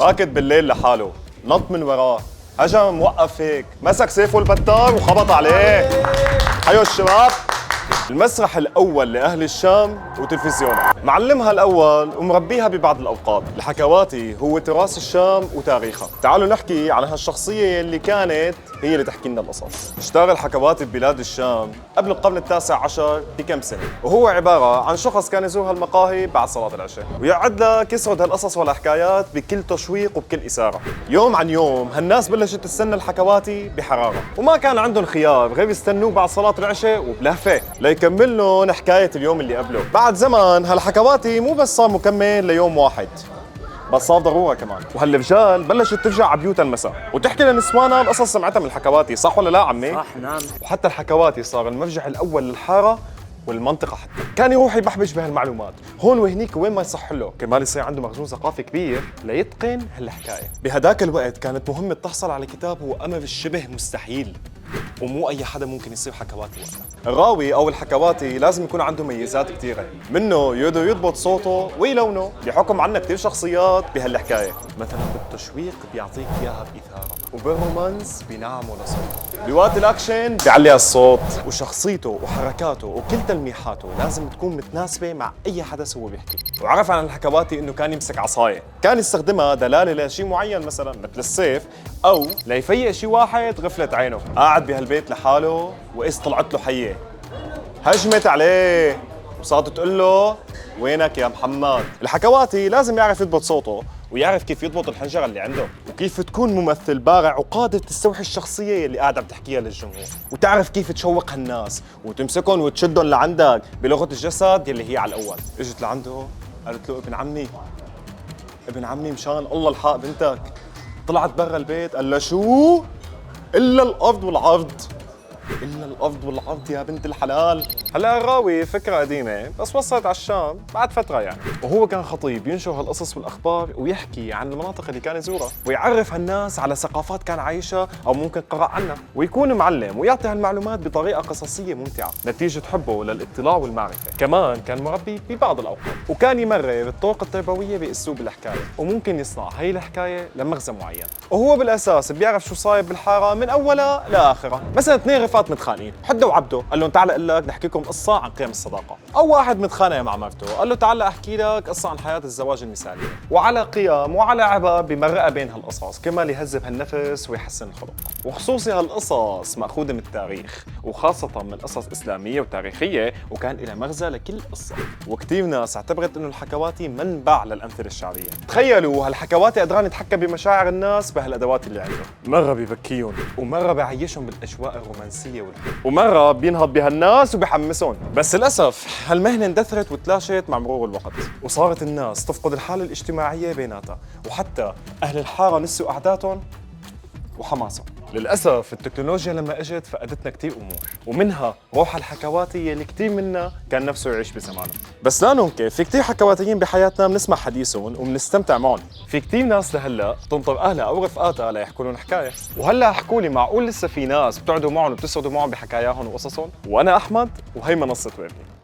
راكد بالليل لحاله، نط من وراه، هجم موقف هيك، مسك سيفه البتار وخبط عليه. حيو الشباب. المسرح الأول لأهل الشام وتلفزيون، معلمها الأول ومربيها ببعض الأوقات. الحكواتي هو تراث الشام وتاريخها. تعالوا نحكي عن هالشخصية اللي كانت هي اللي تحكي لنا القصص. اشتغل الحكواتي ببلاد الشام قبل القرن التاسع عشر بكم سنة، وهو عبارة عن شخص كان يزور هالمقاهي بعد صلاة العشاء ويقعد لك يسرد هالقصص والحكايات بكل تشويق وبكل إثارة. يوم عن يوم هالناس بلشت تستنى الحكواتي بحرارة، وما كان عندهم خيار غير يستنوه بعد صلاة العشاء وبلهفة ليكمل لهم حكاية اليوم اللي قبله. بعد زمن هالحكواتي مو بس صار مكمل ليوم واحد، بس صار ضرورة كمان. وهالرجال بلشت ترجع على بيوتها المساء وتحكي لنسوانها القصص سمعتها من الحكواتي، صح ولا لا عمي؟ صح، نعم. وحتى الحكواتي صار المرجع الأول للحارة والمنطقة حتى. كان يروح يبحبش بهالمعلومات هون وهنيك وين ما يصح له، كرمال يصير عنده مخزون ثقافي كبير ليتقن هالحكاية. بهداك الوقت كانت مهمة تحصل على كتاب هو أمر الشبه مستحيل، ومو أي حدا ممكن يصير حكواتي وقتها. الراوي أو الحكواتي لازم يكون عنده ميزات كثيرة، منه يقدر يضبط صوته ويلونه بحكم عنا كثير شخصيات بهالحكاية. مثلا بالتشويق بيعطيك إياها بإثارة، وبالرومانس بينعمه لصوته، بوقت الأكشن بيعلي الصوت، وشخصيته وحركاته وكل تلميحاته لازم تكون متناسبة مع أي حدث هو بيحكي. وعرف عن الحكواتي إنه كان يمسك عصاية، كان يستخدمها دلالة لشيء معين مثلا مثل السيف، أو ليفيق شيء واحد غفلت عينه. قاعد بهالبيت لحاله وإذ طلعت له حية هجمت عليه وصارت تقول له وينك يا محمد. الحكواتي لازم يعرف يضبط صوته ويعرف كيف يضبط الحنجرة اللي عنده، وكيف تكون ممثل بارع وقادر تستوحي الشخصية اللي قاعد عم تحكيها للجمهور، وتعرف كيف تشوق هالناس وتمسكهم وتشدهم لعندك بلغة الجسد يلي هي على الأول. اجت لعنده قالت له ابن عمي مشان الله الحق بنتك. طلعت برا البيت قال له شو؟ إلا القبض والعرض، إلا القبض والعرض يا بنت الحلال. هلا الراوي فكرة قديمة بس وصلت على الشام بعد فترة يعني، وهو كان خطيب ينشر هالقصص والأخبار ويحكي عن المناطق اللي كان يزورها ويعرف هالناس على ثقافات كان عايشها أو ممكن قرأ عنها، ويكون معلم ويعطي هالمعلومات بطريقة قصصية ممتعة نتيجة حبه للاطلاع والمعرفة. كمان كان مربي ببعض الأوقات، وكان يمرر الطرق التربوية بأسلوب الحكاية، وممكن يصنع هي الحكاية لمغزى معين، وهو بالأساس بيعرف شو صاير بالحارة من أولها لآخرها. مثلا اثنين رفقات متخانقين، حده وعبده قال لهم تعال اقول لك نحكي لكم قصه عن قيم الصداقه، او واحد متخانق مع مرته قال له تعال احكي لك قصه عن حياه الزواج المثالي، وعلى قيم وعلى عبر بمرقها بين هالقصص كرمال يهذب هالنفس ويحسن الخلق. وخصوصي هالقصص ماخوذه من التاريخ، وخاصه من قصص اسلاميه وتاريخيه، وكان لها مغزى لكل قصه. وكثير ناس اعتبرت انه الحكواتي منبع للامثله الشعريه. تخيلوا هالحكواتي قدران يتحكم بمشاعر الناس بهالادوات اللي عنده، مره ببكيهم ومره بعيشهم بالاجواء الرومانسيه ومرة بينهض بهالناس وبحمسهم. بس للأسف هالمهنة اندثرت وتلاشت مع مرور الوقت، وصارت الناس تفقد الحالة الاجتماعية بيناتها، وحتى أهل الحارة نسوا قعداتهم وحماسهم. للأسف التكنولوجيا لما اجت فقدتنا كثير أمور، ومنها روح الحكواتي اللي كثير منا كان نفسه يعيش بزمانه. بس لا ننكر في كثير حكواتيين بحياتنا بنسمع حديثهم وبنستمتع معهم. في كثير ناس لهلا تنطر أهلها أو رفقاتها ليحكوا لهم حكاية، وهلا احكوا لي معقول لسه في ناس بتقعدوا معهم وبتسردوا معهم بحكاياهم وقصصهم؟ وأنا أحمد وهي منصة وابني.